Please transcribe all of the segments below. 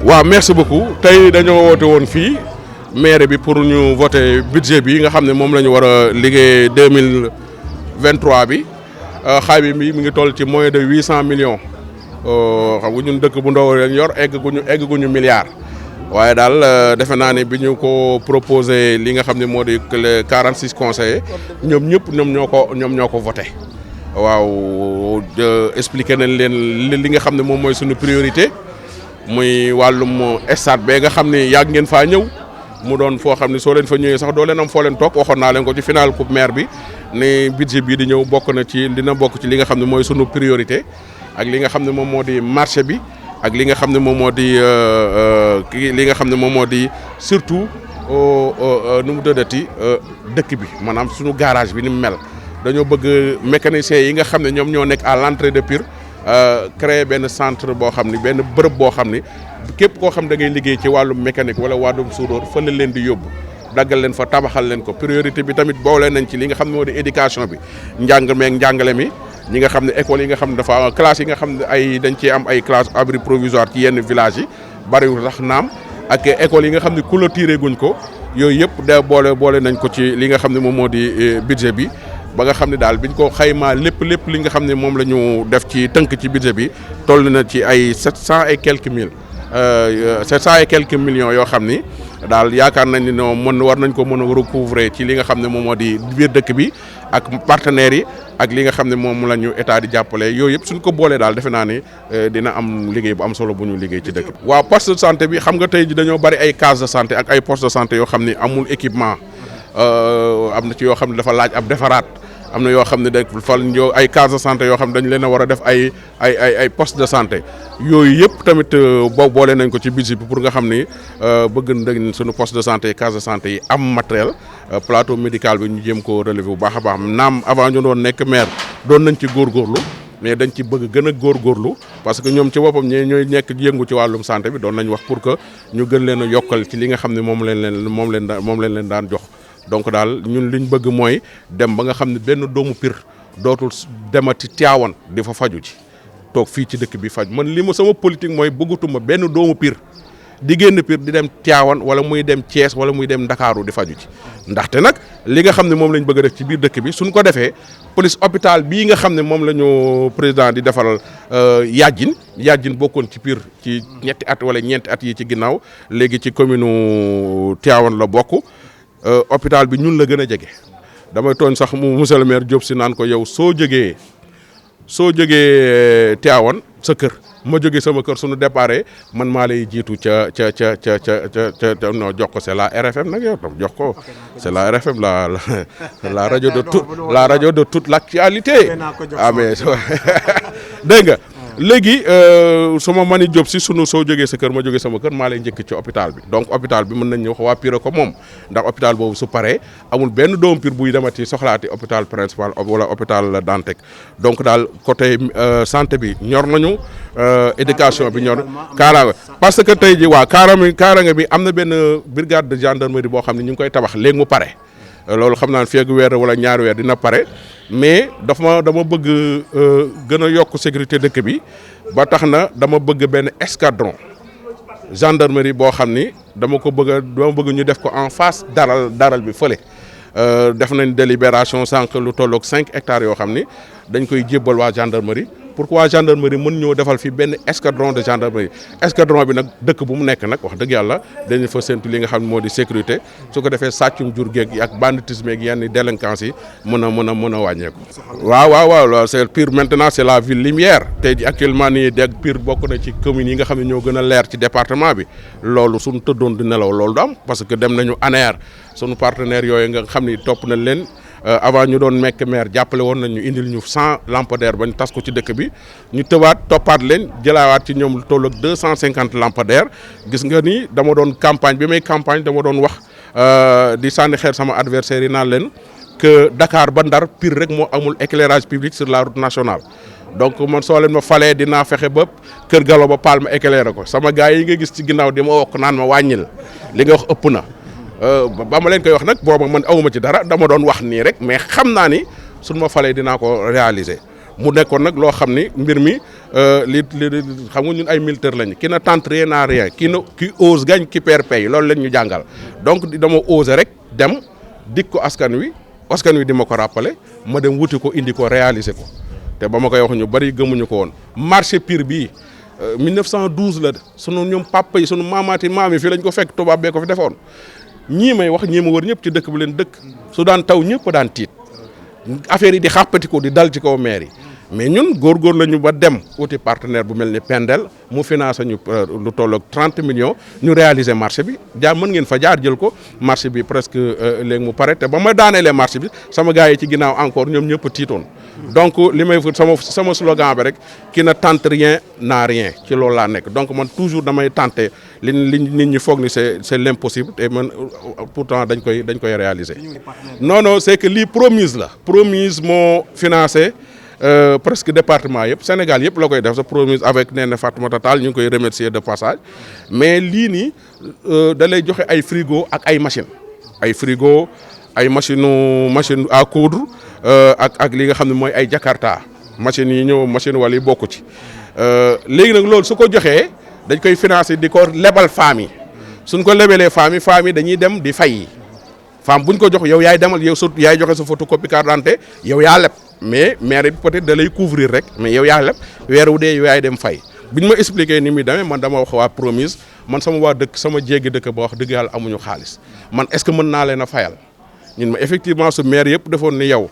waaw merci beaucoup tey dañoo woote woon fii maire bi pour ñu voter budget bi nga xam ne moom la ñu war a liggéey 2023 bi xaay bi mi ngi toll ci moins de 800 millions xam nga ñun dëkk bu ndaw lañ yor egguñu milliard waaye daal defe naa ne bi ñu ko proposé li nga xam ne moo di les 46 conseillers ñoom ñëpp ñoom ñoo ko voté waaw expliqué nañ leen li nga xam ne moom mooy suñu priorité muy wàllum stade bee nga xam ne yàgg ngeen faa ñëw mu doon foo xam ne soo leen fa ñëwee sax doo leen am foo leen toog waxoon naa leen ko ci final coupe maire bi ne budget bii di ñëw dina bokk ci li nga xam ne mooy sunu priorité ak li nga xam ne moom moo di marché bi ak li nga xam ne moom moo di li nga xam ne moom moo di surtout nu mu dëddati dëkk bi maanaam sunu garage bi ni mu mel dañoo bëgg mécaniciens yi nga xam ne ñoom ñoo nekk à l'entrée de Pire créer benn centre boo xam ni benn bërëb boo xam ni képp koo xam da ngay liggéey ci wàllum mécanique wala wàllum soudeur fa la leen di yóbbu daggal leen fa tabaxal leen ko priorité bi tamit boole nañ ci li nga xam ne moo di éducation bi njàngale mi ñi nga xam ne école yi nga xam ne dafa classe yi nga xam ne ay dañ cee am ay classe abri provisoire ci yenn village yi bariwul sax naam ak école yi nga xam ne clôturé guñ ko yooyu yëpp da boole nañ ko ci li nga xam ne moom moo di budget bi ba nga xam ne daal biñ ko xaymaa lépp li nga xam ne moom la ñu def ci tënk ci budget bi toll na ci ay 700 et quelques millions yoo xam ni daal yaakaar nañ ni war nañ ko mën a recouvrer ci li nga xam ne moom moo di biir dëkk bi ak partenaires yi ak li nga xam ne moom la ñu état di jàppale yooyu yëpp suñ ko boolee daal defe naa ni dina am liggéey bu am solo bu ñu liggéey ci dëkk bi. waaw poste de santé bi xam nga tey ji dañoo bari ay case de santé ak ay poste de santé yoo xam ni amul équipement am na ci yoo xam ne dafa laaj ab defaraat. am na yoo xam ne dañ fal ay case de santé yoo xam ne dañ leen a war a def ay poste de santé yooyu yëpp tamit boole nañ ko ci budget bi pour nga xam ni bëgg nañ suñu poste de santé case de santé yi am matériel plateau médical bi ñu jéem ko relever bu baax a baax naam avant ñu doon nekk maire doon nañ ci góorgóorlu mais dañ ci bëgg gën a góorgóorlu parce que ñoom ci boppam ñooy nekk yëngu ci wàllum santé bi doon nañ wax pour que ñu gën leen a yokkal ci li nga xam ne moom leen daan jox. donc daal ñun liñ bëgg mooy dem ba nga xam ne benn doomu Pire dootul demati Tivaouane di fa faju ci toog fii ci dëkk bi faj man li ma sama politique mooy bëggatuma benn doomu Pire di génn Pire di dem Tivaouane wala muy dem Thiès wala muy dem Ndakaaru di faju ci ndaxte nag li nga xam ne moom lañ bëgg a def ci biir dëkk bi suñ ko defee police hôpital bii nga xam ne moom la ñu président di defaral Yadjine bokkoon ci Pire ci ñetti at wala ñeenti at yi ci ginnaaw léegi ci commune Tivaouane la bokk. hôpital bi ñun la gën a jege damay tooñ sax mu monsieur le maire Diop si naan ko yow soo jógee Tivaouane sa kër ma jógee sama kër suñu déparé man maa lay jiitu ca non jox ko c'est la RFM nag yow tam jox ko c'est la RFM la rajo de toute l'actualité mais dégg nga léegi su ma mani Diop si soo jógee sa kër ma jógee sama kër maa lay njëkk ci hôpital bi donc hôpital bi mën nañ ñëw waa Pire ko moom ndax hôpital boobu su paree amul benn doomu Pire buy demati soxlaati hôpital principal wala hôpital Dantec donc daal côté santé bi ñor nañu éducation bi ñor kaaraange parce que tey ji waa kaaraange bi am na benn brigade de gendarmerie boo xam ne ñu ngi koy tabax léegi mu pare loolu xam naa feegu weer wala ñaari weer dina pare mais dama bëgg gën a yokk sécurité dëkk bi ba tax na dama bëgg benn escadron gendarmerie boo xam ni dama bëgg ñu def ko en face daral bi fële def nañ délibération sànq lu tolloog 5 hectares yoo xam ni dañ koy jébbal waa gendarmerie pour que waa gendarmerie mën ñoo defal fi benn escadron de gendarmerie escadron bi nag dëkk bu mu nekk nag wax dëgg yàlla dañu fa séntu li nga xam ne moo di sécurité su ko defee sàccum jur géeg yi ak banditisme ak yenn délinquance yi mën a wàññeeku. waaw c'est Pire maintenant c'est la ville lumière tey ji actuellement nii dégg Pire bokk na ci communes yi nga xam ne ñoo gën a leer ci département bi loolu suñu tëddoon di nelaw loolu du am parce que dem nañu ANER suñu partenaires yooyu nga xam ni topp nañ leen. avant ñu doon mekk maire jàppale woon nañ ñu indil ñu 100 lampadaires ba ñu tas ko ci dëkk bi ñu toppaat leen jëlaawaat ci ñoom lu toll ak 250 lampadaires gis nga ni dama doon campagne bi may campagne dama doon wax di sànni xeer sama adversaire yi naan leen que Dakar ba Ndar Pire rek moo amul éclairage public sur la route nationale. donc man soo leen ma falee dinaa fexe ba Kër Gallo ba Paal ma éclairé ko sama gars yi nga gis ci ginnaaw di ma wokk naan ma wàññil li nga wax ëpp na. ba ma leen koy wax nag booba man awuma ci dara dama doon wax nii rek mais xam naa ni suñ ma falee dinaa ko réaliser mu nekkoon nag loo xam ni mbir mi li xam nga ñun ay militaire lañu qui ne tente rien n'a rien qui ose gagne qui perd paye loolu lañ ñu jàngal donc dama oser rek dem dik ko askan wi di ma ko rappeler ma dem wuti ko indi ko réaliser ko te ba ma koy wax ñu bari gëmuñu ko woon marché Pire bii 1912 la sunu ñoom papa yi sunu maamaati maam yi fii lañ ko fekk tubaab bee ko fi defoon ñii may wax ñii ma wër ñëpp ci dëkk bi leen dëkk su daan taw ñëpp daan tiit affaire yi di xàppati ko di dal ci kaw maire yi mais ñun góorgóor lañu ba dem uti partenaire bu mel ni Pendel mu financé ñu lu tolloog 30 millions ñu réaliser marché bi mën ngeen fa jaar jël ko marché bi presque léegi mu pare te ba ma daaneelee marché bi sama gars yi ci ginnaaw encore ñoom ñëpp tiitoon donc li may sama slogan bi rek qui ne tente rien n'a rien ci loolu laa nekk donc man toujours damay tenter li nit ñi foog ni c'est l'impossible te man pourtant dañ koy réaliser. non c'est que lii Promise la Promise moo financé presque département yëpp Sénégal yëpp la koy def sa Promise avec Néné Fatoumata Tall ñu ngi koy remercier de passage mais lii nii da lay joxe ay frigo ak ay machine machine à coudre ak li nga xam ne mooy ay Jakarta machines yi ñëw machine wala yi bokku ci léegi nag loolu su ko joxee dañ koy financer di ko lebal femmes yi suñ ko lebalee femmes yi dañuy dem di fay femme buñ ko jox yow yaay demal yow surtout yaay joxe sa photocopie carte d'identité yow yaa leb mais maire bi peut-être da lay couvrir rek mais yow yaa leb weer wu dee yow yaay dem fay biñ ma expliquer ni muy demee man dama wax waa Promise man sama waa dëkk sama jéggi dëkk ba wax dëgg yàlla amuñu xaalis man est-ce que mën naa leen a fayal ñun ma effectivement su maire yëpp defoon ni yow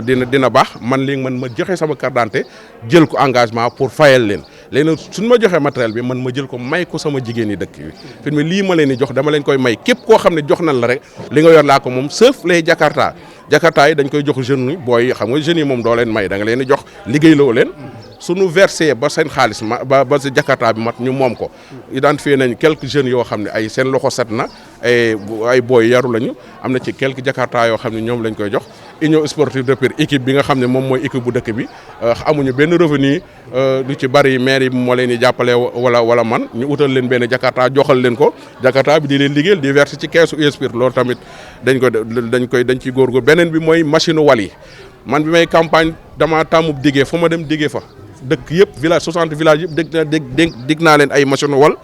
dina baax man léegi man ma joxe sama carte d'identité jël ko engagement pour fayal leen léegi nag suñ ma joxee matériel bi man ma jël ko may ko sama jigéen yi dëkk bi fi mu lii ma leen di jox dama leen koy may képp koo xam ne jox nañ la rek li nga yor laa ko moom sauf les Jakarta yi dañ koy jox jeunes yi booy xam nga jeunes yi moom doo leen may da nga leen di jox liggéey loo leen suñu versé ba seen xaalis ba si Jakarta bi mat ñu moom ko identifié nañ quelques jeunes yoo xam ne ay seen loxo set na ay booy yaru lañu am na ci quelques Jakarta yoo xam ne ñoom lañ koy jox union sportive de Pire équipe bi nga xam ne moom mooy équipe bu dëkk bi amuñu benn revenu lu ci bari maire yi moo leen di jàppale wala man ñu utal leen benn Jakarta joxal leen ko Jakarta bi di leen liggéeyal di verser ci keesu USPIR loolu tamit dañ ciy góorgóor beneen bi mooy machine wal yi man bi may campagne dama tàmmub diggee fu ma dem diggee fa dëkk yëpp village 60 villages yëpp dig naa leen ay machine wal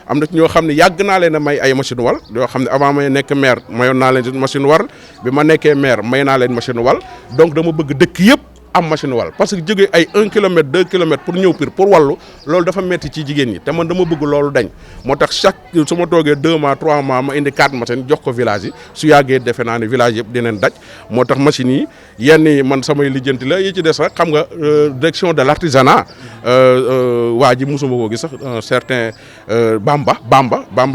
am na ñoo xam ne yàgg naa leen a may ay machine wal yoo xam ne avant may nekk maire mayoon naa leen machine wal bi ma nekkee maire may naa leen machine wal donc dama bëgg dëkk yëpp am machine wal parce que jógee ay 1 kilomètre 2 kilomètres pour ñëw Pire pour wallu loolu dafa metti ci jigéen ñi te man dama bëgg loolu dañ moo tax chaque su ma toogee 2 mois 3 mois ma indi 4 machines jox ko village yi su yàggee defe naa ne village yëpp dinañ daj moo tax machines yi yenn yi man samay lijjanti la yi ci des rek xam nga direction de l'artisanat waa ji mosuma koo gis sax un certain Bamba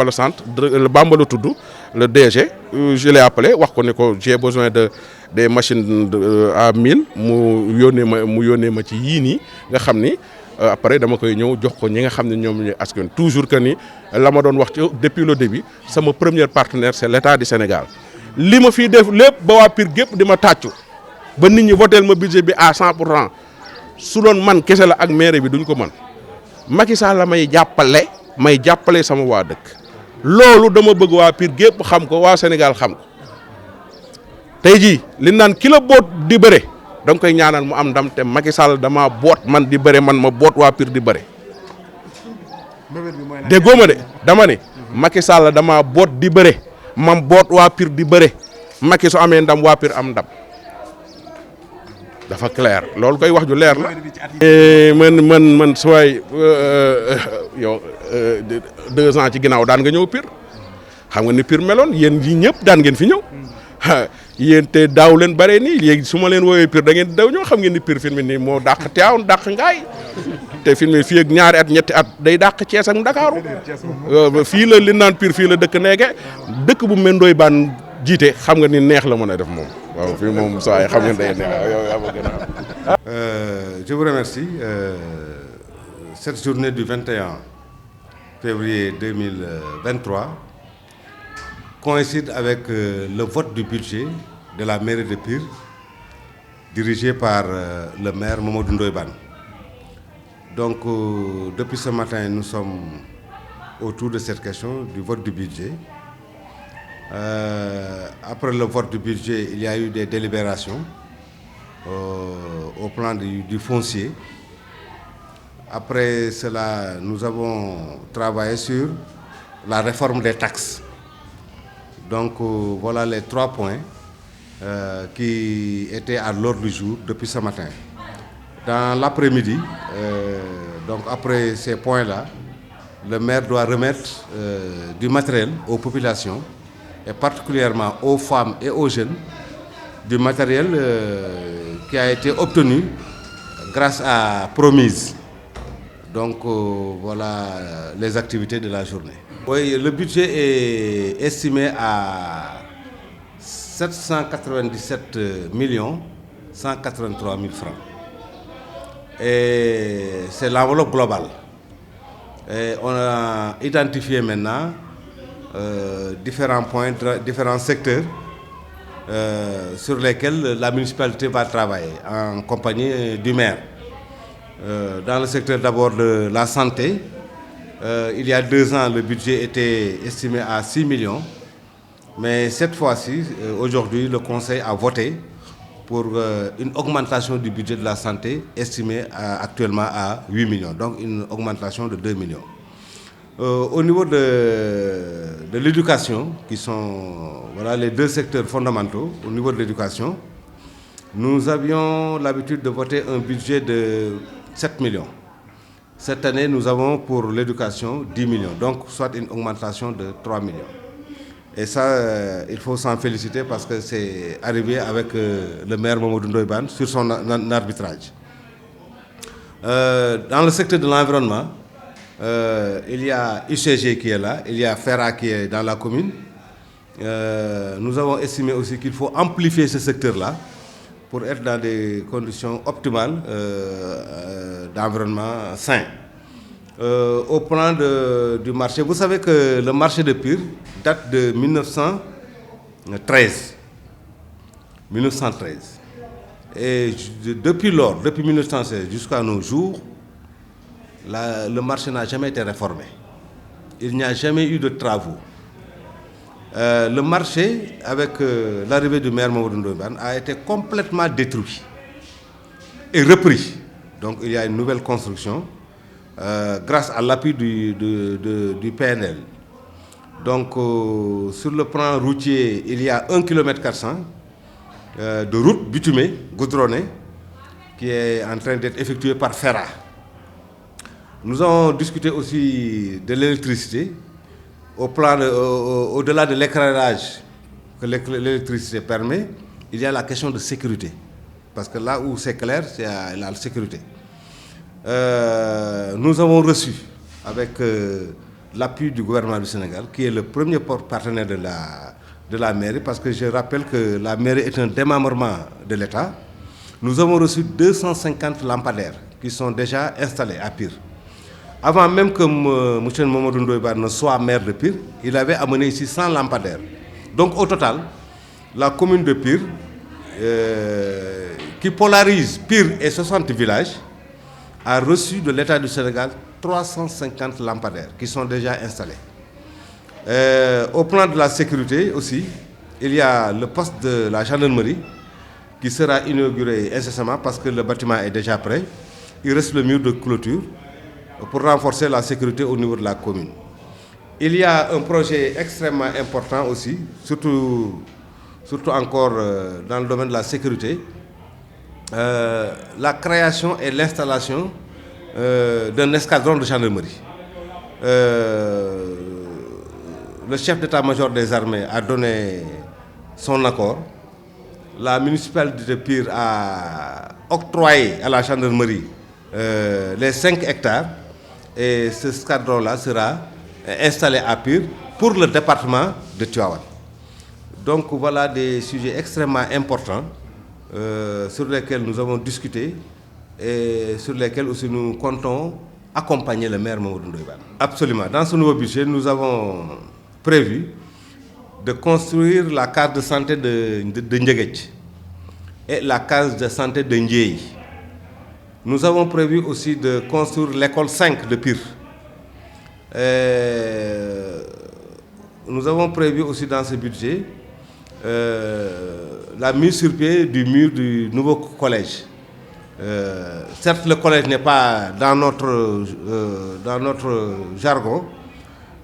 le centre Bamba la tudd le DG je l'ai appelé wax ko ne ko j'ai besoin de des machines à 1000 mu yónnee ma ci yii nii nga xam ni après dama koy ñëw jox ko ñi nga xam ne ñoom ñooy askan toujours que ni la ma doon wax ci depuis le début sama premier partenaire c'est l'État du Sénégal li ma fiy def lépp ba waa Pire gépp di ma tàccu ba nit ñi voteel ma budget bi à 100% su doon man kese la ak maire bi duñ ko mën Macky Sall la may jàppale sama waa dëkk loolu dama bëgg waa Pire gépp xam ko waa Sénégal xam ko tey jii li naan ki la boot di bëre da nga koy ñaanal mu am ndam te Macky Sall dama boot man di bëre man ma boot waa Pire di bëre déggoo ma de dama ne Macky Sall dama boot di bëre man boot waa Pire di bëre Macky su amee ndam waa Pire am ndam dafa clair loolu koy wax ju leer la. man sooy yow 2 ans ci ginnaaw daan nga ñëw Pire xam nga ni Pire meloon yéen ñi ñëpp daan ngeen fi ñëw yéen te daaw leen bare nii léegi su ma leen woowee Pire da ngeen daw ñoo xam ngeen ni Pire fi mu nii moo dàq Tivaouane dàq Ngaye te fi mu ne fii ak ñaari at ñetti at day dàq Thiès ak Ndakaaru fii la li naan Pire fii la dëkk neege dëkk bu mel Ndoye Bane jiite xam nga ni neex la mën a def moom waaw fii moom saa yi xam nga day neex yow yaa ma gën a je vous remercie cette journée du 21 février 2023 coïncide avec le vote du budget de la mairie de Pire dirigé par le maire Mamadou Ndoye Bane. Donc depuis ce matin nous sommes autour de cette question du vote du budget. Après le vote du budget il y a eu des délibérations au plan du foncier. Après cela, nous avons travaillé sur la réforme des taxes. Donc voilà les 3 points qui étaient à l'ordre du jour depuis ce matin. Dans l'après-midi, donc après ces points-là, le maire doit remettre du matériel aux populations et particulièrement aux femmes et aux jeunes, du matériel qui a été obtenu grâce à Promise. Donc voilà les activités de la journée. Oui, le budget est estimé à 797 183 000 francs. Et c'est l'enveloppe globale. Et on a identifié maintenant différents points, différents secteurs sur lesquels la municipalité va travailler en compagnie du maire. Dans le secteur d'abord de la santé, il y a 2 ans, le budget était estimé à 6 millions. Mais cette fois-ci, aujourd'hui, le Conseil a voté pour une augmentation du budget de la santé estimée actuellement à 8 millions. Donc une augmentation de 2 millions. Au niveau de l'éducation, qui sont voilà, les 2 secteurs fondamentaux, au niveau de l'éducation, nous avions l'habitude de voter un budget de 7 millions. Cette année, nous avons pour l'éducation 10 millions, donc soit une augmentation de 3 millions. Et ça, il faut s'en féliciter parce que c'est arrivé avec le maire Mamadou Ndoye Bane sur son arbitrage. Dans le secteur de l'environnement, il y a UCG qui est là, il y a FERA qui est dans la commune. Nous avons estimé aussi qu'il faut amplifier ce secteur-là pour être dans des conditions optimales d'environnement sain. Au plan du marché, vous savez que le marché de Pire date de 1913. Et depuis lors, depuis 1916 jusqu'à nos jours, le marché n'a jamais été réformé. Il n'y a jamais eu de travaux. Le marché, avec l'arrivée du maire Mamadou Ndoye Bane, a été complètement détruit et repris. Donc il y a une nouvelle construction grâce à l'appui du PNL. Donc sur le plan routier, il y a 1,4 km de route bitumée, goudronnée, qui est en train d'être effectuée par FERA. Nous avons discuté aussi de l'électricité. Au-delà de l'éclairage que l'électricité permet, il y a la question de sécurité. Parce que là où c'est clair, c'est la sécurité. Nous avons reçu, avec l'appui du gouvernement du Sénégal, qui est le premier partenaire de la mairie, parce que je rappelle que la mairie est un démembrement de l'État. Nous avons reçu 250 lampadaires qui sont déjà installés à Pire. Avant même que M. Mamadou Ndoye Bane ne soit maire de Pire, il avait amené ici 100 lampadaires. Donc au total, la commune de Pire, qui polarise Pire et 60 villages, a reçu de l'État du Sénégal 350 lampadaires qui sont déjà installés. Au plan de la sécurité aussi, il y a le poste de la gendarmerie qui sera inauguré incessamment parce que le bâtiment est déjà prêt. Il reste le mur de clôture pour renforcer la sécurité au niveau de la commune. Il y a un projet extrêmement important aussi, surtout encore dans le domaine de la sécurité, la création et l'installation d'un escadron de gendarmerie. Le chef d'état-major des armées a donné son accord. La municipalité de Pire a octroyé à la gendarmerie les 5 hectares et ce escadron-là sera installé à Pire pour le département de Tivaouane. Donc voilà des sujets extrêmement importants sur lesquels nous avons discuté et sur lesquels aussi nous comptons accompagner le maire Mamadou Ndoye Bane. Absolument. Dans ce nouveau budget, nous avons prévu de construire la case de santé de Ndiéguétch et la case de santé de Ndiéy. Nous avons prévu aussi de construire l'école 5 de Pire. Nous avons prévu aussi dans ce budget la mise sur pied du mur du nouveau collège. Certes, le collège n'est pas dans notre jargon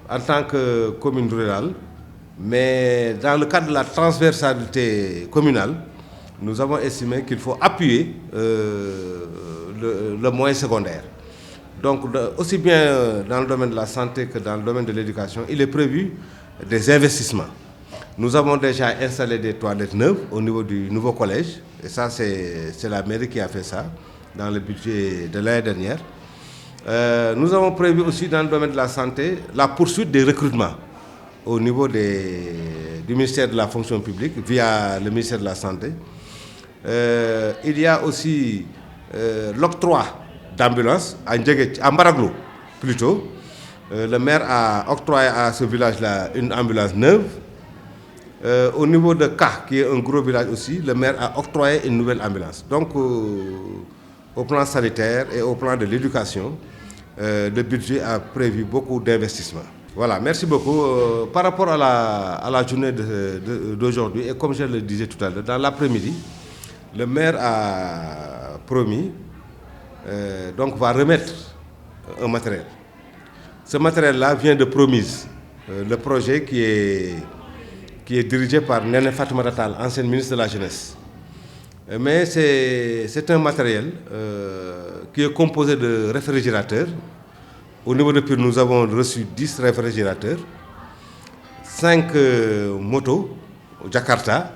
en tant que commune rurale, mais dans le cadre de la transversalité communale, nous avons estimé qu'il faut appuyer le moyen secondaire. Donc, aussi bien dans le domaine de la santé que dans le domaine de l'éducation, il est prévu des investissements. Nous avons déjà installé des toilettes neuves au niveau du nouveau collège. Et ça, c'est la mairie qui a fait ça dans le budget de l'année dernière. Nous avons prévu aussi dans le domaine de la santé la poursuite des recrutements au niveau du ministère de la fonction publique via le ministère de la Santé. Il y a aussi l'octroi d'ambulances à Mbaraglo plutôt. Le maire a octroyé à ce village-là une ambulance neuve. Au niveau de Ka, qui est un gros village aussi, le maire a octroyé une nouvelle ambulance. Donc, au plan sanitaire et au plan de l'éducation, le budget a prévu beaucoup d'investissements. Voilà, merci beaucoup. Par rapport à la journée d'aujourd'hui, et comme je le disais tout à l'heure, dans l'après-midi, le maire a promis, donc va remettre un matériel. Ce matériel-là vient de Promise, le projet qui est dirigé par Néné Fatoumata Tall, ancienne ministre de la Jeunesse. Mais c'est un matériel qui est composé de réfrigérateurs. Au niveau de Pire, nous avons reçu 10 réfrigérateurs, 5 motos Jakarta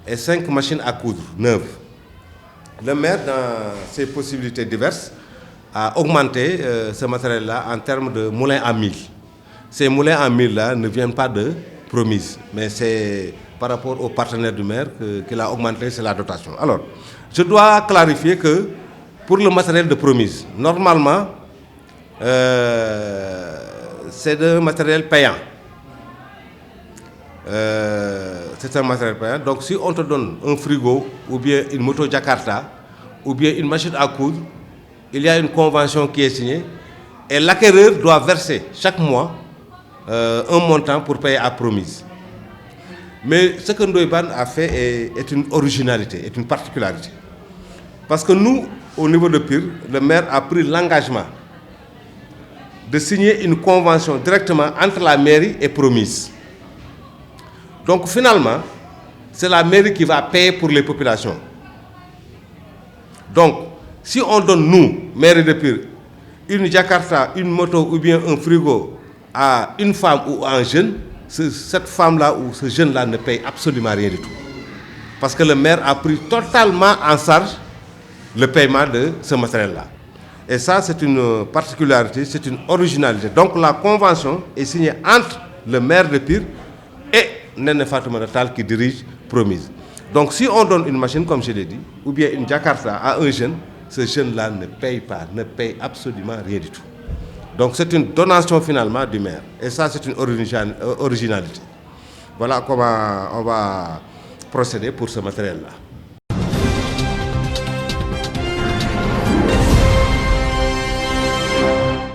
et 5 machines à coudre neuves. Le maire, dans ses possibilités diverses, a augmenté ce matériel-là en termes de moulins à mille. Ces moulins à mille-là ne viennent pas de Promise, mais c'est par rapport aux partenaires du maire qu'il a augmenté, c'est la dotation. Alors, je dois clarifier que pour le matériel de Promise, normalement, c'est un matériel payant. C'est un matériel payant. Donc, si on te donne un frigo, ou bien une moto Jakarta, ou bien une machine à coudre, il y a une convention qui est signée et l'acquéreur doit verser chaque mois un montant pour payer à Promise. Mais ce que Ndoye Bane a fait est une originalité, est une particularité. Parce que nous, au niveau de Pire, le maire a pris l'engagement de signer une convention directement entre la mairie et Promise. Donc finalement, c'est la mairie qui va payer pour les populations. Donc, si on donne, nous, mairie de Pire, une Jakarta, une moto ou bien un frigo à une femme ou à un jeune, cette femme-là ou ce jeune-là ne paye absolument rien du tout. Parce que le maire a pris totalement en charge le paiement de ce matériel-là. Et ça, c'est une particularité, c'est une originalité. Donc la convention est signée entre le maire de Pire et Néné Fatoumata Tall qui dirige Promise. Donc si on donne une machine, comme je l'ai dit, ou bien une Jakarta à un jeune, ce jeune-là ne paye pas, ne paye absolument rien du tout. Donc c'est une donation finalement du maire. Et ça, c'est une originalité. Voilà comment on va procéder pour ce matériel-là.